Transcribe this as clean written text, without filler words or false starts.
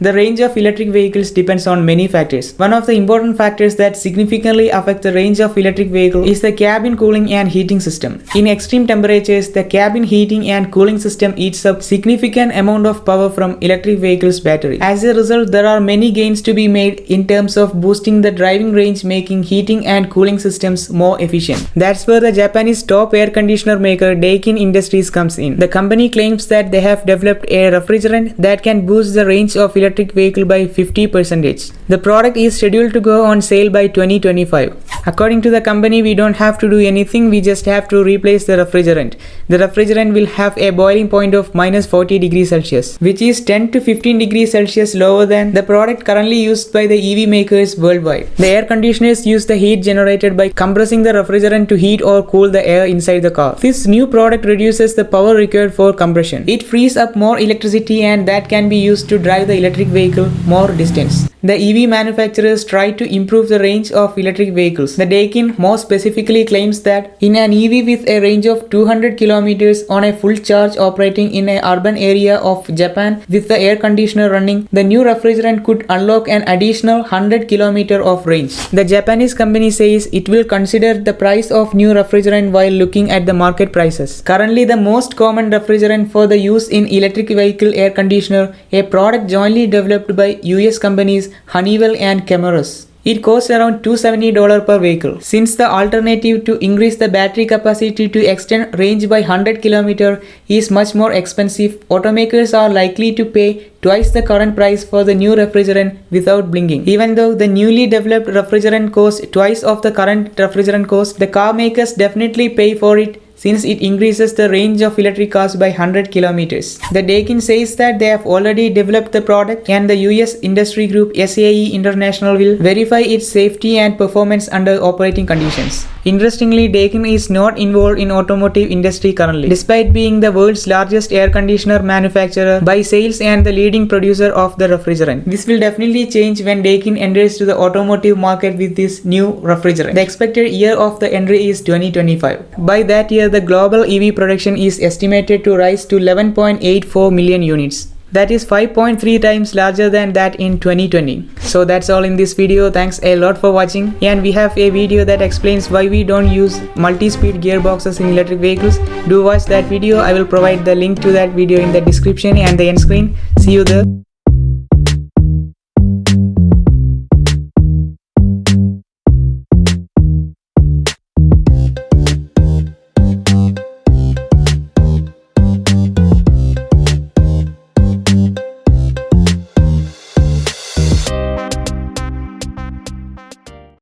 The range of electric vehicles depends on many factors. One of the important factors that significantly affect the range of electric vehicle is the cabin cooling and heating system. In extreme temperatures, the cabin heating and cooling system eats up significant amount of power from electric vehicles' battery. As a result, there are many gains to be made in terms of boosting the driving range, making heating and cooling systems more efficient. That's where the Japanese top air conditioner maker Daikin Industries comes in. The company claims that they have developed a refrigerant that can boost the range of electric vehicle by 50%. The product is scheduled to go on sale by 2025. According to the company, we don't have to do anything, we just have to replace the refrigerant. The refrigerant will have a boiling point of minus 40 degrees Celsius, which is 10 to 15 degrees Celsius lower than the product currently used by the EV makers worldwide. The air conditioners use the heat generated by compressing the refrigerant to heat or cool the air inside the car. This new product reduces the power required for compression. It frees up more electricity and that can be used to drive the electric vehicle more distance. The EV manufacturers try to improve the range of electric vehicles. The Daikin more specifically claims that in an EV with a range of 200 kilometers on a full charge operating in an urban area of Japan with the air conditioner running, the new refrigerant could unlock an additional 100 kilometer of range. The Japanese company says it will consider the price of new refrigerant while looking at the market prices. Currently, the most common refrigerant for the use in electric vehicle air conditioner, a product jointly developed by US companies Honeywell and Chemours. It costs around $270 per vehicle. Since the alternative to increase the battery capacity to extend range by 100 km is much more expensive, automakers are likely to pay twice the current price for the new refrigerant without blinking. Even though the newly developed refrigerant costs twice of the current refrigerant cost, the car makers definitely pay for it since it increases the range of electric cars by 100 kilometers. The Daikin says that they have already developed the product and the US industry group SAE International will verify its safety and performance under operating conditions. Interestingly, Daikin is not involved in automotive industry currently, despite being the world's largest air conditioner manufacturer by sales and the leading producer of the refrigerant. This will definitely change when Daikin enters to the automotive market with this new refrigerant. The expected year of the entry is 2025. By that year, the global EV production is estimated to rise to 11.84 million units. That is 5.3 times larger than that in 2020. So that's all in this video. Thanks a lot for watching. And we have a video that explains why we don't use multi-speed gearboxes in electric vehicles. Do watch that video. I will provide the link to that video in the description and the end screen. See you there.